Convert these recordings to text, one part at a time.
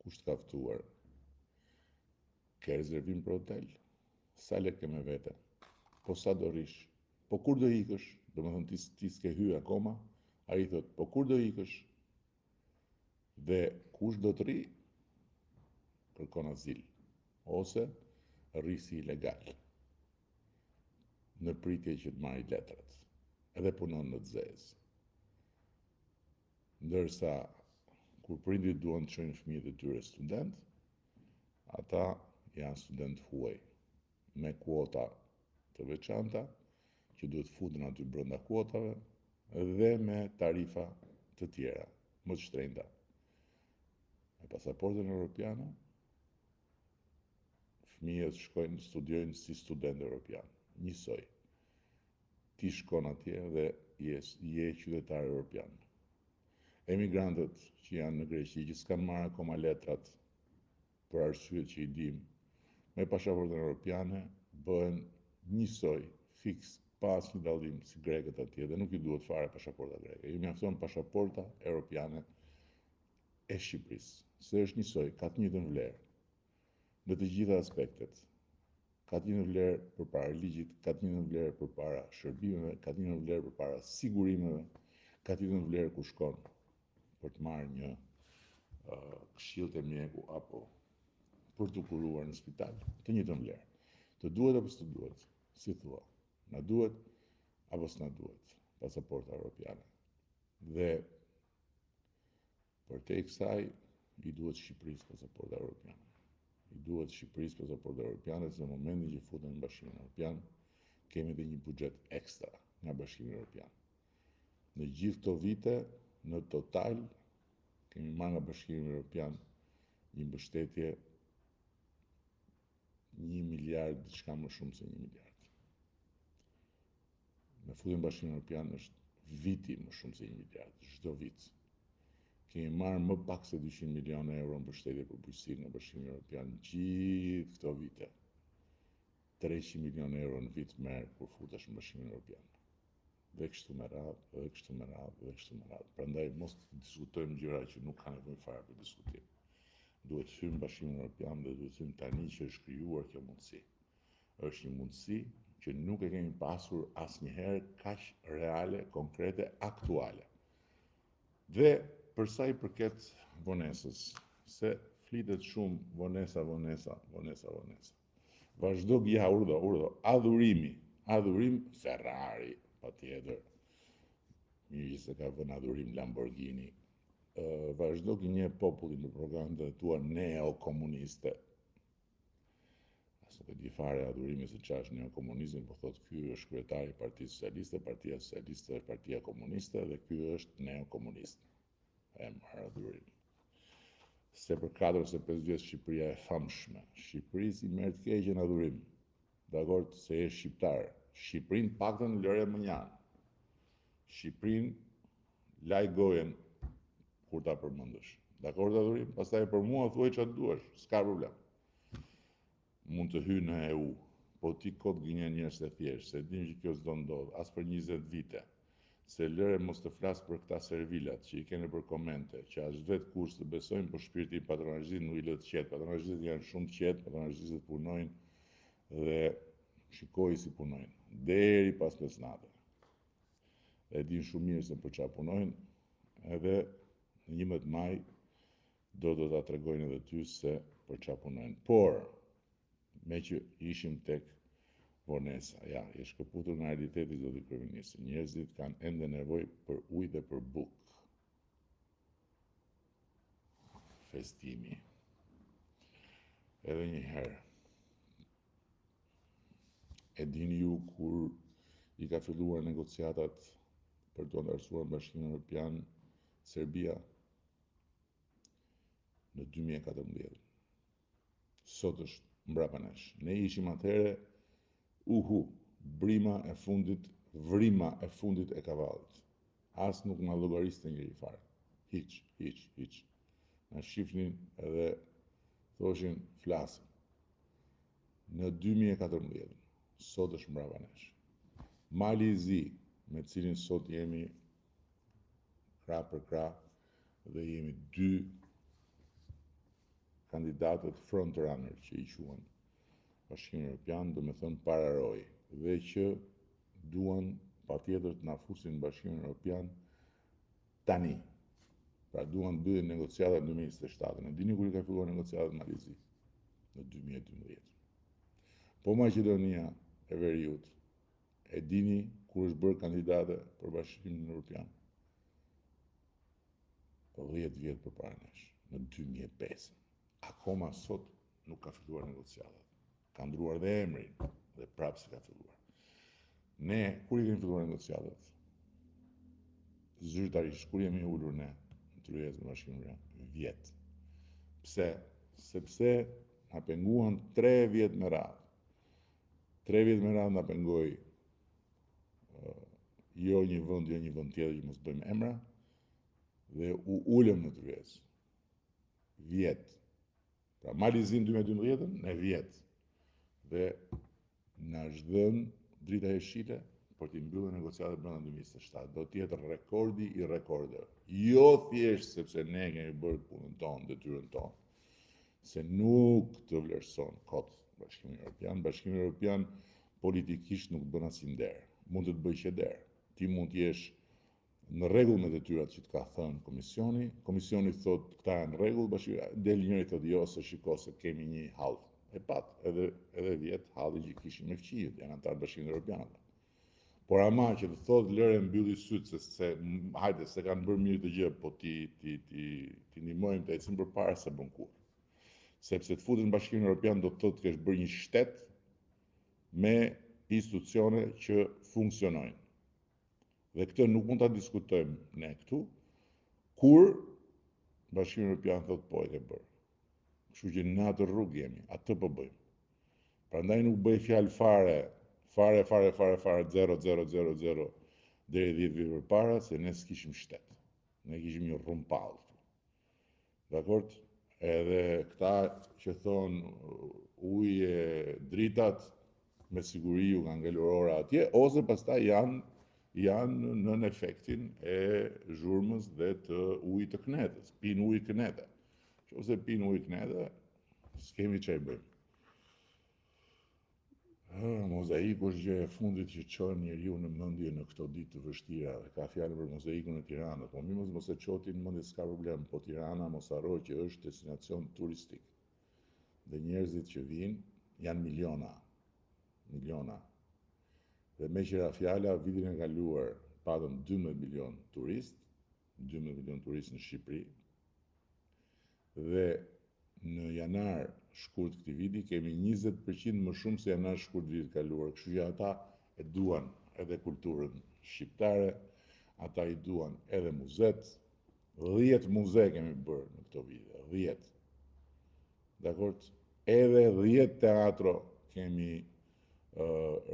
Kush të ka ftuar? Ke rezervim për hotel? Sa lek ke me vete? Po sa do rish? Po kur do ikësh? Do më thënë ti s'ke hy akoma? Ai thot, po kur do ikësh? Dhe kush do të ri? Kërkon azil. Ose rrisi ilegal. Në pritje që të marrë letrat. Edhe punon në të zezë. Ndërsa, kur prindit duan të çojnë fëmijët e tyre student, ata janë student huaj, me kuota të veçanta, që duhet futen aty brenda kuotave, dhe me tarifa të tjera, më të shtrenjta. Me pasaportën europiane, fëmijët shkojnë, studiojnë si student europian, njësoj. Ti shkon atje dhe je qytetar europian. Emigrantët që janë në Greqi, që s'kanë marrë akoma letrat për arsyet që i dim, me pasaportën europiane bëhen njësoj, fiks, pas një dallim si grekët atje, dhe nuk i duhet fare pasaporta greke. I mjafton pasaporta europiane e Shqipërisë, se është njësoj, ka të njëjtën vlerë në të gjitha aspektet. Ka të njëjtën vlerë përpara ligjit, ka të njëjtën vlerë përpara shërbimeve, ka të njëjtën vlerë përpara sigurimeve, ka të njëjtën vlerë ku shkon për të marrë një këshill të mjeku apo për të kuruar në spital, të njëjtën vlerë. Të duhet apo s'të duhet? Si thua? Na duhet apo s'na duhet pasaporta europiane? Dhe përtej kësaj i duhet Shqipërisë pasaporta europiane. I duhet Shqipërisë pasaporta europiane, se në momentin që futen në Bashkimin Evropian, kemi dhe një buxhet ekstra nga Bashkimi Evropian. Në gjithë këto vite, në total, kemi marrë nga Bashkimi Evropian një mbështetje 1 miliard, diçka më shumë se 1 miliard. Me futjen në Bashkimin Evropian është viti më shumë se 1 miliard, çdo vit. Kemi marrë më pak se 200 milionë euro në mbështetje për bujqësinë në Bashkimin Evropian gjithë këto vite. 300 milionë euro në vit merr kur futesh në Bashkimin Evropian. Dhe kështu me radhë, dhe kështu me radhë, dhe kështu me radhë. Prandaj mos diskutojmë gjëra që nuk kanë nevojë fare për diskutim. Duhet hymë në Bashkimin Evropian dhe duhet hymë tani që është krijuar kjo mundësi. Është një mundësi që nuk e kemi pasur asnjëherë kaq reale, konkrete, aktuale. Dhe për sa i përket vonesës, se flitet shumë vonesa. Vazhdo urdhë, adhurim Ferrari, patjetër. Mirë që se ka vënë adhurim Lamborghini. Vazhdo gënje popullin në programet e tua neokomuniste. As nuk e di fare adhurimi se çfarë është neokomunizmi, po thotë ky është kryetari i Partisë Socialiste, Partia Socialiste është Partia Komuniste dhe ky është neokomunist. E marrë adhurim. Se për 4 ose 5 vjet Shqipëria e famshme. Shqipërisë i merr të keqen adhurim. Dakord, se je shqiptar. Shqipërinë paktën lëre më njanë. Shqipërinë laj gojen kur ta përmendësh. Dakord adhurim? Pastaj për mua thuaj çfarë duash, s'ka problem. Mund të hyj në EU, po ti kot gënjen njerëz të thjeshtë, se dim që kjo s'do ndodh as për 20 vite. Se lëre mos të flas për këta servilat që i kene për komente, që as vetë kurs të besojnë, por shpirti i patronazhit nuk i lë të qetë. Patronazhistët janë shumë të qetë, patronazhistët punojnë dhe shikoj si punojnë, deri pas mesnate. E din shumë mirë se për çfarë punojnë, edhe në 11 maj do ta tregojnë edhe ty se për çfarë punojnë. Por, me që ishim tek vonesa, ja, je shkëputur nga realiteti, zoti kryeminist. Njerëzit kanë ende nevojë për ujë dhe për bukë. Festimi. Edhe një herë. E dini ju kur i ka filluar negociatat për të antarësuar në Bashkimin Evropian Serbia? Në 2014. Sot është mbrapa nesh. Ne ishim atëherë vrima e fundit e kavallit. As nuk na llogariste njëri fare. Hiç. Na shifnin edhe thoshin flasim. Në 2014. Sot është mbrapa nesh. Mali i zi, me cilin sot jemi krah për krah dhe jemi dy kandidatët frontrunner që i quhen Bashkimi Evropian, do me thënë pararoj, dhe që duan patjetër të na fusin Bashkimin Evropian tani. Pra duan të bëjnë negociatat në 2027. E dini kur i ka filluar negociatat në Malizi? Në 2012. Po Maqedonia e Veriut, e dini kur është bërë kandidate për Bashkimin Evropian? 10 vjet përpara nesh, në 2005. Akoma sot nuk ka filluar negociatat. Ka ndruar dhe emrin dhe prapë se ka filluar. Ne, kur i kemi filluar negociatat? Zyrtarisht, kur jemi ullur ne në tryezë në Bashkimin Evropian? Vjet. Pse? Sepse na penguan 3 vjet me radhë. 3 vjet me radhë na pengoi jo një vend tjetër që mos bëjmë emra, dhe u ulëm në tryezë. Vjet. Pra Malizin 2012, ne vjet. Dhe na është dhënë drita e shile për t'i mbyllur negociatat brenda 2027. Do të jetë rekordi i rekordeve. Jo thjesht sepse ne kemi bërë punën tonë, detyrën tonë, se nuk të vlerëson kot Bashkimi Evropian. Bashkimi Evropian politikisht nuk bën asnjë nder. Mund të bëjë që der. Ti mund të jesh në rregull me detyrat që të ka thënë komisioni. Komisioni thotë këta janë në rregull, del njëri thotë jo, se shiko se kemi një hall. E pat, edhe vjet halli që kishin me fqijët, janë antar Bashkimit Evropian. Por ama që të thotë lëre mbylli syt se hajde se kanë bërë mirë të gjë, po ti ndihmojmë të ecim përpara se bën kurrë. Sepse të futen në Bashkimin Evropian do të thotë kesh bërë një shtet me institucione që funksionojnë. Dhe këtë nuk mund ta diskutojmë ne këtu, kur Bashkimi Evropian thotë po e ke bërë. Kështu që në atë rrugë jemi, atë po bëjmë. Prandaj nuk bëj fjalë fare 0,000 deri 10 vjet përpara, se ne s'kishim shtet. Ne kishim një rrumpall këtu. Dakord? Edhe këta që thonë ujë dritat, me siguri ju kanë ngelur ora atje, ose pastaj janë nën efektin e zhurmës dhe të ujit të Knedës, pinë ujë Knede. Ose pinë ujë Knede, s'kemi çfarë bëjmë. Mozaiku është gjëja e fundit që çon njeriu në mendje në këto ditë të vështira. Ka fjalë për mozaikun e Tiranës, po mos e çotin në mendje, s'ka problem, po Tirana mos harroj që është destinacion turistik. Dhe njerëzit që vinë janë miliona. Dhe me qëra fjala, vitin e kaluar patëm 12 milion turistë në Shqipëri, dhe në janar shkurt këtij viti kemi 20% më shumë se janar shkurt vitit kaluar. Kështu që ata e duan edhe kulturën shqiptare, ata i duan edhe muzet. 10 muze kemi bërë në këto vite, 10. Dakord? Edhe 10 teatro kemi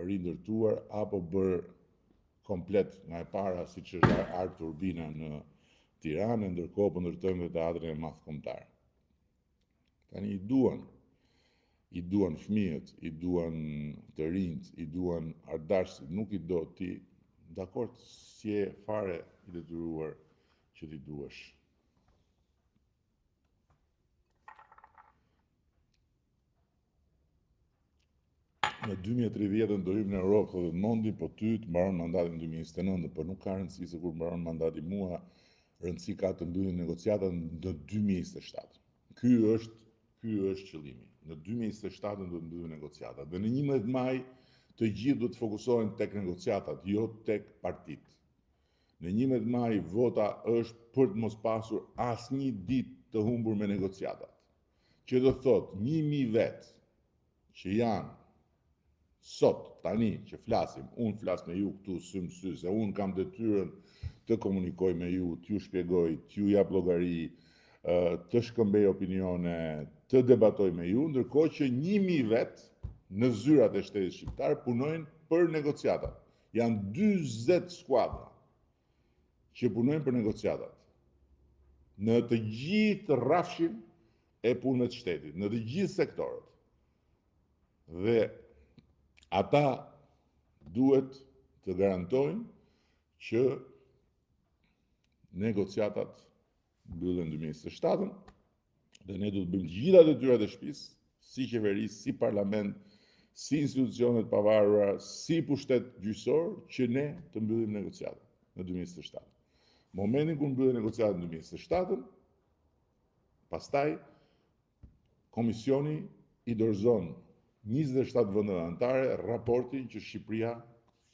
rindërtuar apo bërë komplet nga e para, siç është Art Urbina në Tiranë, ndërkohë po ndërtojmë dhe teatrin e madh kombëtar. Tani i duan fëmijët, i duan të rinjt, i duan ardashësit, nuk i do ti, dakord, si e fare i detyruar që ti duash. Në 2030 do hyjmë në Europë, thotë Mondi, po ty të mbaron mandatin në 2029, por nuk ka rëndësi se kur mbaron mandati mua, rëndësi ka të mbyllen negociatat në 2027. Ky është qëllimi. Në 2027 do të mbyllen negociatat. Dhe në 11 maj të gjithë do të fokusohen tek negociatat, jo tek partitë. Në 11 maj vota është për të mos pasur asnjë ditë të humbur me negociatat. Që do thotë 1000 vet që janë sot, tani që flasim, unë flas me ju këtu sy më sy, se unë kam detyrën të komunikoj me ju, t'ju shpjegoj, t'ju jap llogari, të shkëmbej opinione, të debatoj me ju, ndërkohë që 1000 vet në zyrat e shtetit shqiptar punojnë për negociatat. Janë 40 skuadra që punojnë për negociatat. Në të gjithë rrafshin e punëve të shtetit, në të gjithë sektorët. Dhe ata duhet të garantojnë që negociatat mbyllen 2027 Dhe ne do të bëjmë gjitha detyrat e shtëpisë, si qeveri, si parlament, si institucionet pavarura, si pushtet gjyqësor, që ne të mbyllim negociatën në 2027. Momentin kur mbyllim negociatën në 2027, pastaj Komisioni i dorëzon 27 vendet anëtare raportin që Shqipëria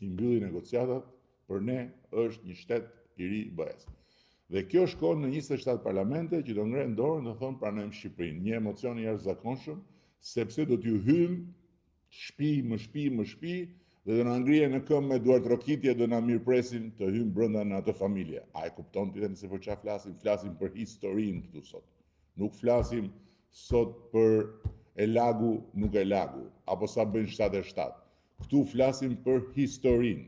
i mbylli negociatat, për ne është një shtet i ri BE-s. Dhe kjo shkon në 27 parlamente që do ngrenë dorën dhe thonë pranojmë Shqipërinë. Një emocion i jashtëzakonshëm, sepse do t'ju hymë shpi dhe do na ngrihen në këmbë me duart rokitje, do na mirëpresin të hymë brenda në atë familje. A e kupton ti se për çfarë flasim? Flasim për historinë këtu sot. Nuk flasim sot për e lagu, nuk e lagu, apo sa bëjnë 7-7. Këtu flasim për historinë.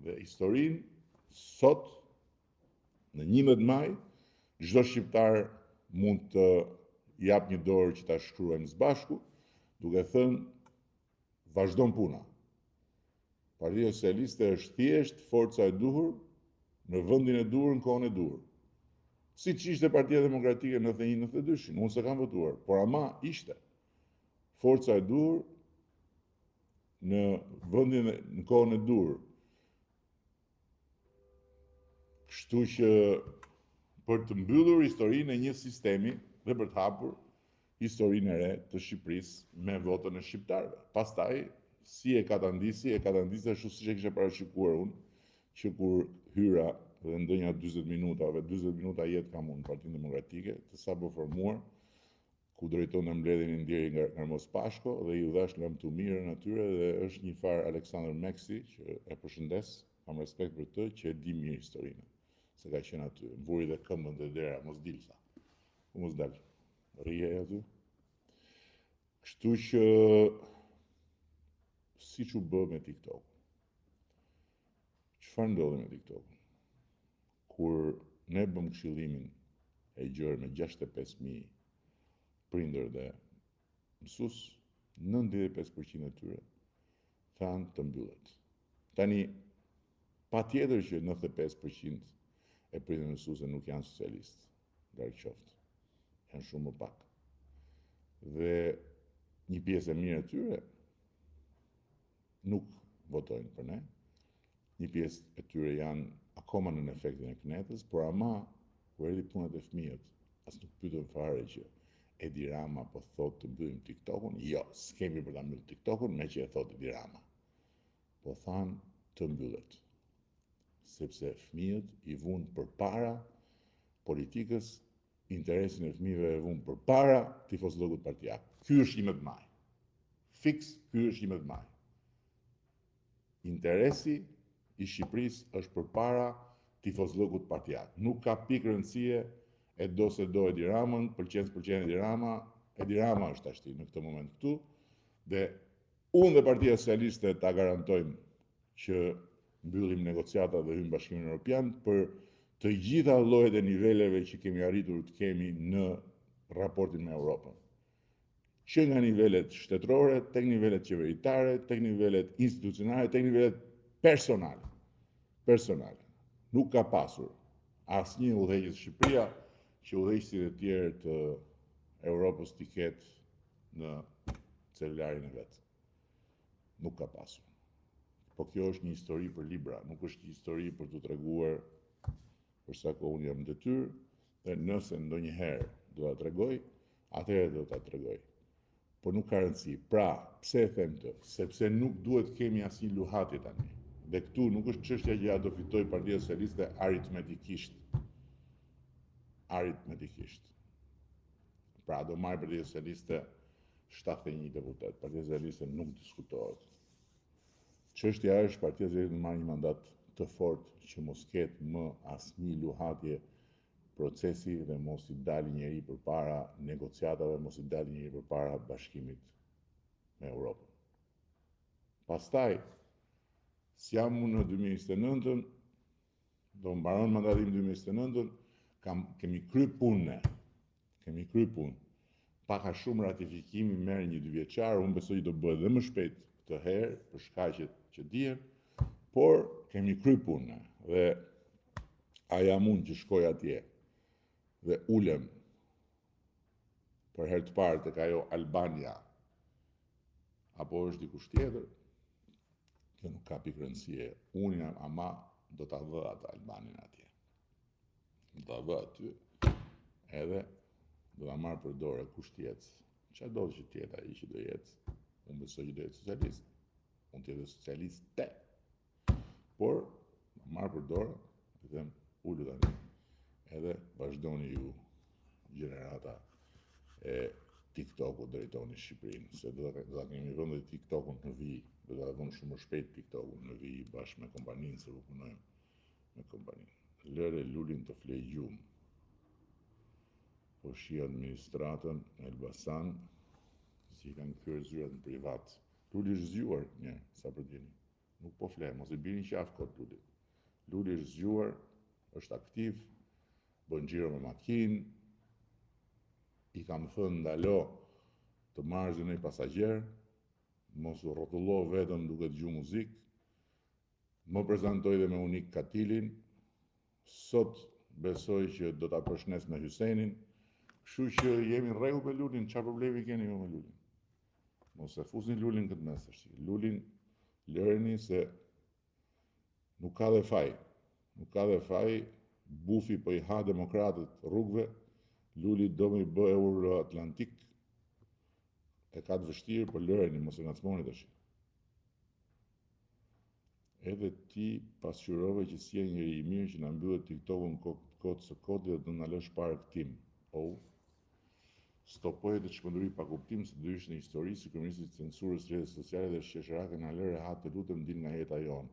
Dhe historinë sot, në 11 maj, çdo shqiptar mund të jap një dorë që ta shkruajmë së bashku, duke thënë vazhdon puna. Partia Socialiste është thjesht forca e duhur në vendin e duhur në kohën e duhur. Siç ishte Partia Demokratike në 91-92, unë s'e kam votuar, por ama ishte forca e duhur në vendin në kohën e duhur. Kështu që për të mbyllur historinë e një sistemi dhe për të hapur historinë e re të Shqipërisë me votën e shqiptarëve. Pastaj, si e ka ta ndisi ashtu siç e kisha parashikuar unë, që kur hyra dhe ndonjë 40 minuta jetë kam unë Partinë Demokratike, të sapo formuar, ku drejton në mbledhjen e ndjeri nga Ermos Pashko dhe ju dhash lëm të mirën atyre dhe është një farë Aleksandër Meksi që e përshëndes, kam respekt për të, që e di mirë historinë. Se ka qenë aty, mburi dhe këmbën dhe dera, mos dil tha. Mos dal. Rije aty. Kështu që siç u bë me TikTok. Çfarë ndodhi me TikTok? Kur ne bëm këshillimin e gjerë me 65.000 prindër dhe mësues, 95% e tyre thanë të mbyllet. Tani, patjetër që 95% e prindër mësuese nuk janë socialistë, ndarë qoftë, janë shumë më pak. Dhe një pjesë e mirë e tyre nuk votojnë për ne, një pjesë e tyre janë akoma në efektin e knetës, por ama, kur erdhi puna te fëmijët, as nuk pyetën fare që Edi Rama po thotë të mbyllim TikTokun, jo, s'kemi për ta mbyllur TikTokun, me që e thotë Edi Rama. Po thanë të mbyllet. Sepse fëmijët i vunë përpara politikës, interesin e fëmijëve e vunë përpara tifozllëkut partijak. Ky është 11 maj. Fiks, ky është 11 maj. Interesi i Shqipërisë është përpara tifozllëkut partijak. Nuk ka pikë rëndësie e do se do Edi Ramën, pëlqen Edi Rama, Edi Rama është ashti në këtë moment këtu, dhe unë dhe Partia Socialiste ta garantojmë që mbyllim negociata dhe hyjmë Bashkimin Evropian për të gjitha llojet e niveleve që kemi arritur të kemi në raportin me Europën. Që nga nivelet shtetërore, tek nivelet qeveritare, tek nivelet institucionale, tek nivelet personale. Nuk ka pasur asnjë udhëheqës Shqipëria që udhëheqësit e tjerë të Europës t'i ketë në celularin e vet. Nuk ka pasur. Po kjo është një histori për libra, nuk është një histori për të treguar për sa kohë unë jam në detyrë, dhe nëse ndonjëherë do ta tregoj, atëherë do ta tregoj. Por nuk ka rëndësi. Pra, pse e them këtë? Sepse nuk duhet kemi asnjë luhatje tani. Dhe këtu nuk është çështja që ja do fitoj Partia Socialiste aritmetikisht. Pra, do marrë Partia Socialiste 71 deputet. Partia Socialiste nuk diskutohet. Çështja është Partia Socialiste marrë një mandat të fortë që mos ketë më asnjë luhatje procesi dhe mos i dalë njeri përpara negociatave, mos i dalë njeri përpara bashkimit me Europën. Pastaj, s'jam unë në 2029, do mbaron mandatim 2029, kemi kry punë. Paka shumë ratifikimi merr një 2 vjeçar, unë besoj që do bëhet dhe më shpejt këtë herë për shkaqet që dihen, por kemi kry punë dhe a jam unë që shkoj atje dhe ulem për herë të parë tek ajo Albania, apo është dikush tjetër, kjo nuk ka pikë rëndësie. Unë jam ama do ta vë atë Albanin atje. Do ta vë aty, edhe do ta marr për dorë kush tjetër. Çfarë do që tjetë ai që do jetë? Unë besoj që do jetë socialist. Unë tjetë socialiste. Por, marr për dorë, dhe them, ullu tani. Edhe vazhdoni ju gjenerata e TikTok-u drejtoni Shqipërinë, se do ta kemi vënë TikTok-un në vijë, do ta vëmë shumë më shpejt TikTok-un në vijë bashkë me kompaninë, se po punojmë me kompaninë. Lëre Lulin të flej gjumë. Po shi administratën Elbasan, si kanë kthyer zyrat në privat. Luli është zgjuar një, sa për dini. Nuk po fle, mos i bini qafë kot Luli. Luli është zgjuar, është aktiv, bën xhiro me makinë, i kam thënë ndalo të marrësh një pasagjer, mos u rrotullo vetëm duke dëgjuar muzikë. Më prezantoj dhe me Unik Katilin. Sot besoj që do ta përshnes me Hysenin. Kështu që jemi në rregull me Lulin, çfarë problemi keni me Lulin? Mos e fusni Lulin këtë mes tash. Lulin lëreni se nuk ka dhe faj. Nuk ka dhe faj, bufi po i ha demokratët rrugëve. Luli do me i bë Euro-Atlantik, e ka të vështirë, për lëreni, mos e ngacmoni tash. Edhe ti pasqyrove që si e njëri i mirë që na mbyllet TikTok-un kot së koti dhe të na lësh parë tim. Stopoje të çmenduri pa kuptim se do ishte në histori si kryeministri i censurës së rrjeteve sociale dhe Shesharake na lëre ha të lutem dil nga jeta jonë.